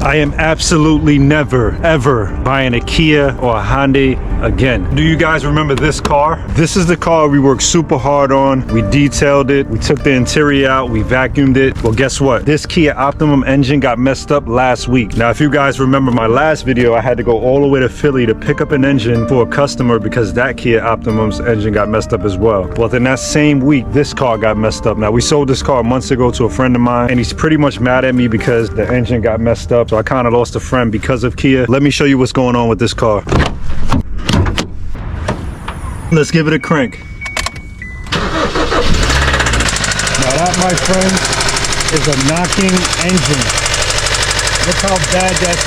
I am absolutely never, ever buying a Kia or a Hyundai again. Do you guys remember this car? This is the car we worked super hard on. We detailed it. We took the interior out. We vacuumed it. Well, guess what? This Kia Optimum engine got messed up last week. Now, if you guys remember my last video, I had to go all the way to Philly to pick up an engine for a customer because that Kia Optimum's engine got messed up as well. Well, then that same week, this car got messed up. Now, we sold this car months ago to a friend of mine, and he's pretty much mad at me because the engine got messed up. So I kind of lost a friend because of Kia. Let me show you what's going on with this car. Let's give it a crank. Now that, my friend, is a knocking engine. Look how bad that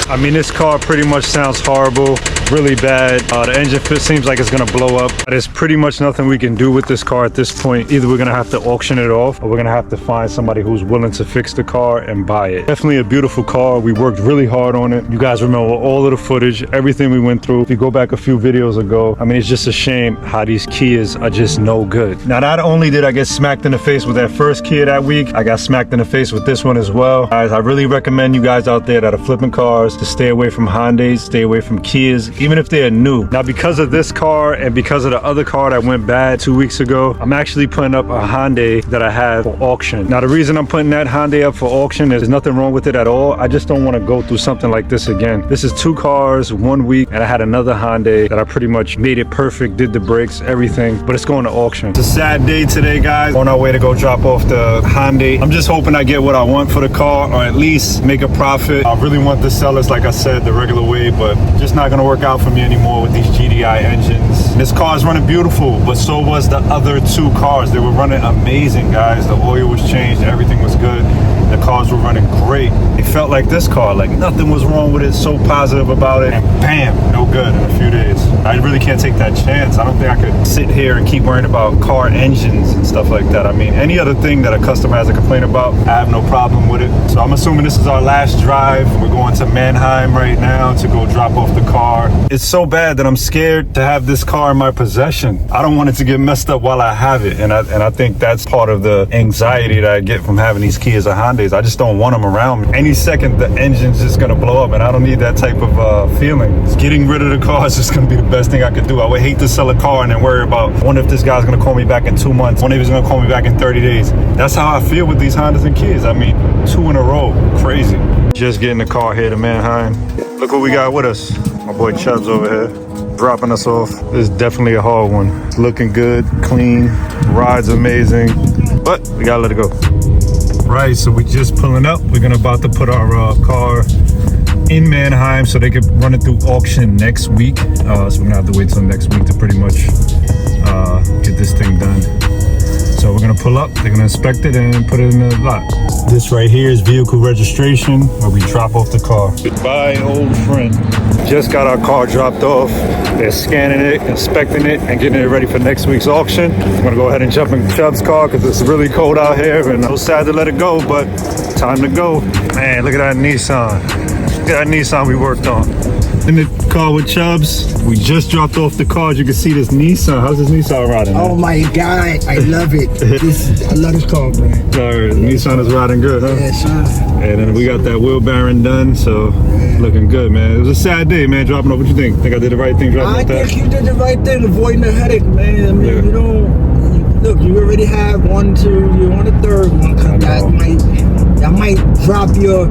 sounds. I mean, this car pretty much sounds horrible. Really bad. The engine seems like it's gonna blow up. There's pretty much nothing we can do with this car at this point. Either we're gonna have to auction it off, or we're gonna have to find somebody who's willing to fix the car and buy it. Definitely a beautiful car. We worked really hard on it. You guys remember all of the footage, everything we went through. If you go back a few videos ago, I mean, it's just a shame how these Kias are just no good. Now, not only did I get smacked in the face with that first Kia that week, I got smacked in the face with this one as well. Guys, I really recommend you guys out there that are flipping cars to stay away from Hyundais, stay away from Kias, even if they are new. Now, because of this car and because of the other car that went bad 2 weeks ago, I'm actually putting up a Hyundai that I have for auction. Now, the reason I'm putting that Hyundai up for auction is there's nothing wrong with it at all. I just don't want to go through something like this again. This is 2 cars, 1 week, and I had another Hyundai that I pretty much made it perfect, did the brakes, everything, but it's going to auction. It's a sad day today, guys. On our way to go drop off the Hyundai. I'm just hoping I get what I want for the car, or at least make a profit. I really want to sell this, like I said, the regular way, but just not going to work out for me anymore with these GDI engines. This car is running beautiful, but so was the other 2 cars. They were running amazing, guys. The oil was changed, everything was good. The cars were running great. It felt like this car, like nothing was wrong with it, so positive about it, and bam, no good in a few days. I really can't take that chance. I don't think I could sit here and keep worrying about car engines and stuff like that. I mean, any other thing that a customer has a complaint about, I have no problem with it. So I'm assuming this is our last drive. We're going to Mannheim right now to go drop off the car. It's so bad that I'm scared to have this car in my possession. I don't want it to get messed up while I have it. And I think that's part of the anxiety that I get from having these Kias or Hondas. I just don't want them around me. Any second, the engine's just gonna blow up, and I don't need that type of feeling. Getting rid of the car is just gonna be the best thing I could do. I would hate to sell a car and then worry about, I wonder if this guy's gonna call me back in 2 months. I wonder if he's gonna call me back in 30 days. That's how I feel with these Hondas and Kias. I mean, 2 in a row, crazy. Just getting the car here to Mannheim. Look what we got with us. My boy Chubbs over here, dropping us off. This is definitely a hard one. It's looking good, clean, ride's amazing, but we gotta let it go. Right, so we just pulling up. We're about to put our car in Mannheim so they could run it through auction next week. So we're gonna have to wait till next week to pretty much get this thing done. So we're gonna pull up, they're gonna inspect it and put it in the lot. This right here is vehicle registration where we drop off the car. Goodbye, old friend. Just got our car dropped off. They're scanning it, inspecting it, and getting it ready for next week's auction. I'm gonna go ahead and jump in Chubb's car because it's really cold out here and I'm so sad to let it go, but time to go. Man, look at that Nissan. Look at that Nissan we worked on. In the car with Chubbs. We just dropped off the car. As you can see this Nissan. How's this Nissan riding? Oh my God, I love it. I love this car, man. Nissan is riding good, huh? Yeah, sure. And then we got that wheel bearing done, so looking good, man. It was a sad day, man, dropping off. What you think? Think I did the right thing dropping off that? I think you did the right thing, avoiding the headache, man. I mean, you don't, look, you already have 1, 2, you want a third one. That might drop your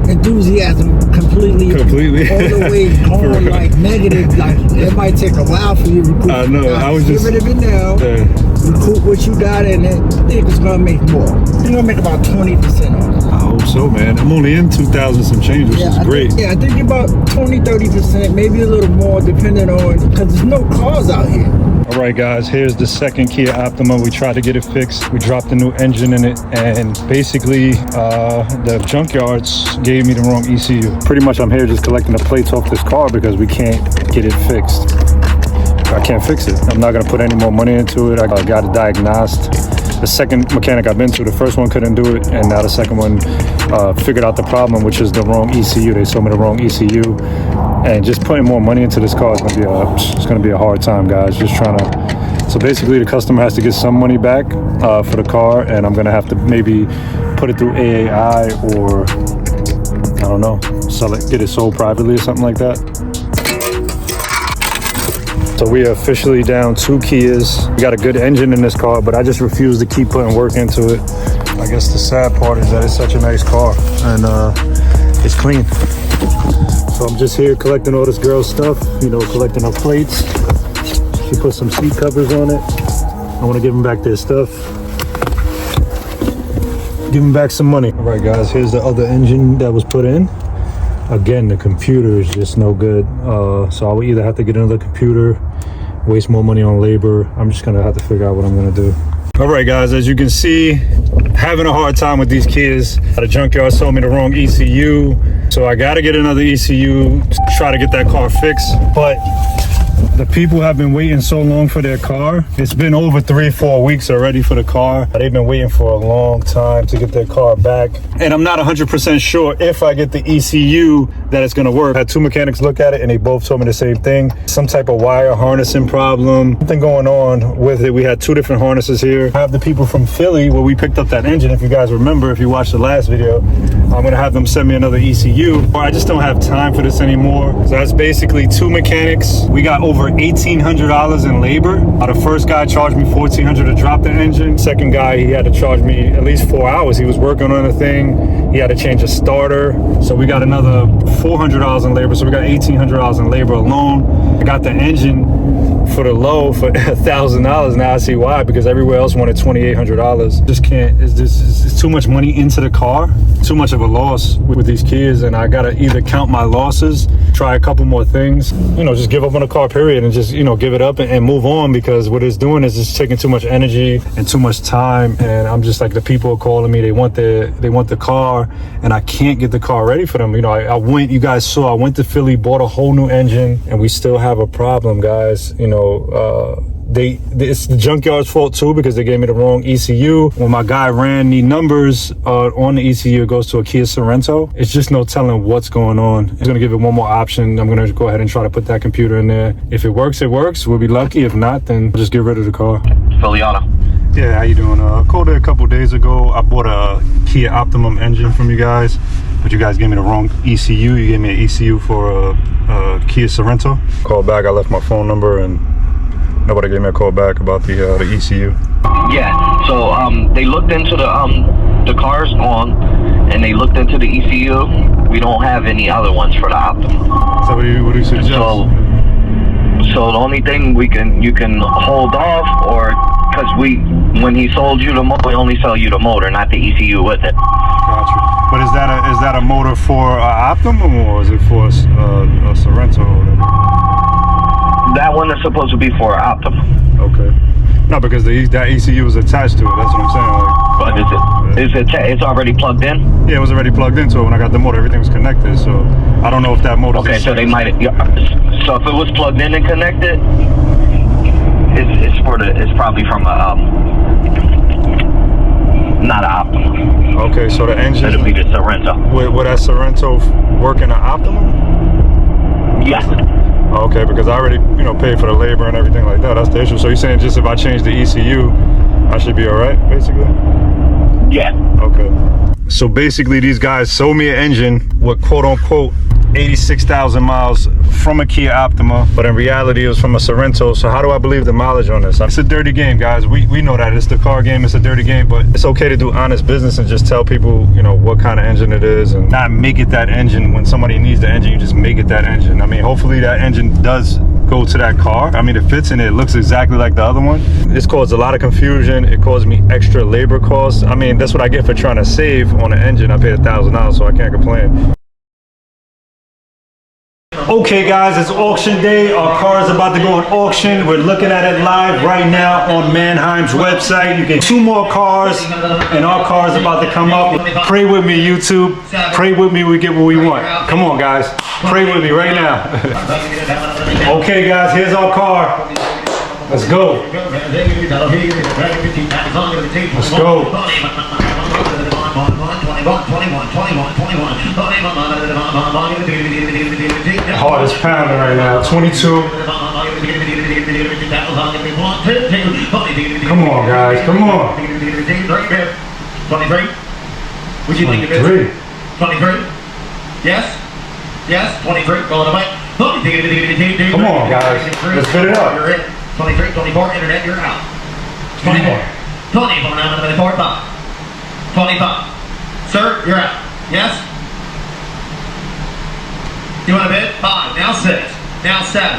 enthusiasm completely all the way home, like negative. Like it might take a while for you to recoup. I know. I was just get rid of it now. Recoup what you got, and I think it's gonna make more. You're gonna make about 20% on it. I hope so, man. I'm only in 2,000 some change, which is great. I think about 20-30%, maybe a little more, depending on, because there's no cars out here. All right, guys, here's the second Kia Optima. We tried to get it fixed. We dropped a new engine in it, and basically the junkyards gave me the wrong ECU. Pretty much I'm here just collecting the plates off this car because we can't get it fixed. I can't fix it. I'm not gonna put any more money into it. I got it diagnosed. The second mechanic I've been to, the first one couldn't do it, and now the second one figured out the problem, which is the wrong ECU. They sold me the wrong ECU, and just putting more money into this car is gonna be a hard time, guys. Just trying to. So basically, the customer has to get some money back for the car, and I'm gonna have to maybe put it through AAI or I don't know, sell it, get it sold privately or something like that. So we are officially down 2 Kias. We got a good engine in this car, but I just refuse to keep putting work into it. I guess the sad part is that it's such a nice car and it's clean. So I'm just here collecting all this girl's stuff, you know, collecting her plates. She put some seat covers on it. I want to give them back their stuff. Give them back some money. All right, guys, here's the other engine that was put in. Again, the computer is just no good. So I will either have to get another computer, waste more money on labor. I'm just gonna have to figure out what I'm gonna do. All right, guys, as you can see, having a hard time with these Kias. The junkyard sold me the wrong ECU. So I gotta get another ECU to try to get that car fixed. But the people have been waiting so long for their car. It's been over 3-4 weeks already for the car. They've been waiting for a long time to get their car back. And I'm not 100% sure if I get the ECU that it's gonna work. I had 2 mechanics look at it and they both told me the same thing. Some type of wire harnessing problem. Something going on with it. We had 2 different harnesses here. I have the people from Philly where we picked up that engine. If you guys remember, if you watched the last video, I'm gonna have them send me another ECU. I just don't have time for this anymore. So that's basically 2 mechanics. We got over $1,800 in labor. The first guy charged me $1,400 to drop the engine. Second guy, he had to charge me at least 4 hours. He was working on the thing. He had to change a starter. So we got another $400 in labor. So we got $1,800 in labor alone. I got the engine for the low for $1,000. Now I see why, because everywhere else wanted $2,800. Just can't, it's too much money into the car. Too much of a loss with these Kias, and I gotta either count my losses, try a couple more things, you know, just give up on the car, period, and just, you know, give it up and move on, because what it's doing is it's taking too much energy and too much time. And I'm just like, the people are calling me, they want the car, and I can't get the car ready for them. You know, I went, you guys saw, I went to Philly, bought a whole new engine, and we still have a problem, guys. You know, it's the junkyard's fault too, because they gave me the wrong ECU. When my guy ran the numbers on the ECU, it goes to a Kia Sorento. It's just no telling what's going on. He's gonna give it one more option. I'm gonna go ahead and try to put that computer in there. If it works, it works. We'll be lucky. If not, then just get rid of the car. Filiana. Yeah, how you doing? I called it a couple days ago. I bought a Kia Optimum engine from you guys, but you guys gave me the wrong ECU. You gave me an ECU for a Kia Sorento. Called back, I left my phone number, and nobody gave me a call back about the ECU. Yeah, so they looked into the car's gone, and they looked into the ECU. We don't have any other ones for the Optimum. So what do you suggest? So the only thing you can hold off, or because when he sold you the motor, we only sell you the motor, not the ECU with it. Gotcha. But is that a motor for Optimum, or is it for a Sorento or whatever? That one is supposed to be for Optimum. Okay. No, because that ECU was attached to it. That's what I'm saying. Like, but it's already plugged in? Yeah, it was already plugged into it when I got the motor. Everything was connected. So I don't know if that motor. Okay, so they might. So if it was plugged in and connected, it's probably from a not an Optimum. Okay, so the engine. It'll be the Sorento. Would that Sorento work in an Optimum? Yeah. Okay, because I already, you know, paid for the labor and everything like that. That's the issue. So you're saying just if I change the ECU, I should be all right, basically? Yeah. Okay. So basically, these guys sold me an engine with quote unquote 86,000 miles from a Kia Optima, but in reality it was from a Sorento. So how do I believe the mileage on this? It's a dirty game, guys. We know that. It's the car game. It's a dirty game, but it's okay to do honest business and just tell people, you know, what kind of engine it is, and not make it that engine. When somebody needs the engine, you just make it that engine. I mean, hopefully that engine does go to that car. I mean, it fits in it. It looks exactly like the other one. This caused a lot of confusion. It caused me extra labor costs. I mean, that's what I get for trying to save on an engine. I paid $1,000, so I can't complain. Okay guys, it's auction day. Our car is about to go on auction. We're looking at it live right now on Mannheim's website. You get 2 more cars and our car is about to come up. Pray with me, YouTube. Pray with me, we get what we want. Come on guys, pray with me right now. Okay guys, here's our car. Let's go. Let's go. Heart is pounding right now. 22. Come on, guys. Come on. Would you think it is? 23? Yes? Yes? 23, go on the mic. Come on, guys. Let's fit it up. You're in. 23, 24, internet, you're out. 24. 24, 25. Sir, you're out. Yes? You want a bid? 5. Now 6. Now 7.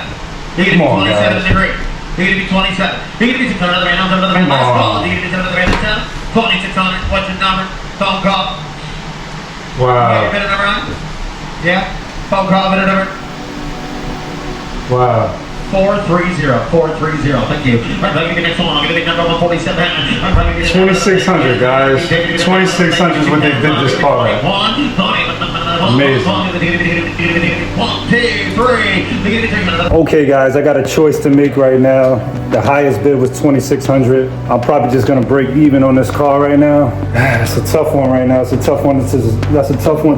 You're going to be 27 degrees. You're going to be 27. You're going to be 600 other man. Last call. You're going to be 7 other man. 2600. What's your number? Phone call. Wow. Yeah, your bid number on? Yeah? Phone call, bid number? Wow. 430. 430. Thank you. Right, let me get the next one. I'll give you the number 147. 2600, guys. 2600 is what they did this car at. Amazing. 1, 2, 3. Okay, guys, I got a choice to make right now. The highest bid was 2600. I'm probably just gonna break even on this car right now. It's a tough one right now. It's a tough one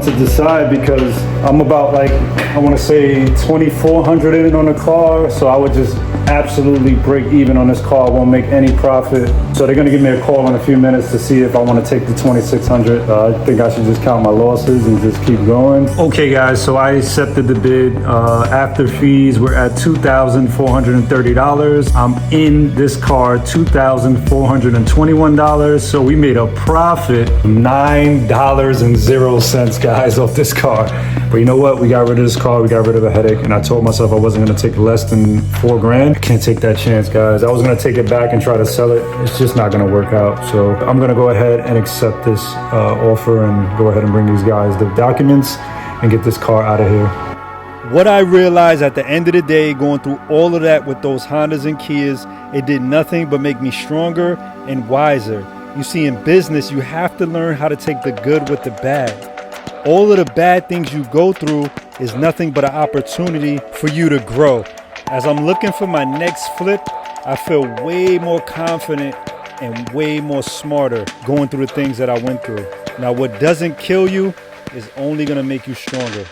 to decide because I'm about like, I want to say 2400 in it on the car. So I would just absolutely break even on this car. I won't make any profit. So they're gonna give me a call in a few minutes to see if I want to take the 2600. I think I should just count my losses and just keep going. Okay, guys, so I accepted the bid. After fees, we're at $2,430. I'm in this car $2,421. So we made a profit of $9.00, guys, off this car. But you know what? We got rid of this car. We got rid of a headache. And I told myself I wasn't gonna take less than $4,000. I can't take that chance, guys. I was gonna take it back and try to sell it. It's just not gonna work out. So I'm gonna go ahead and accept this offer and go ahead and bring these guys the documents and get this car out of here. What I realized at the end of the day, going through all of that with those Hondas and Kias, it did nothing but make me stronger and wiser. You see, in business, you have to learn how to take the good with the bad. All of the bad things you go through is nothing but an opportunity for you to grow. As I'm looking for my next flip, I feel way more confident and way more smarter going through the things that I went through. Now, what doesn't kill you is only gonna make you stronger.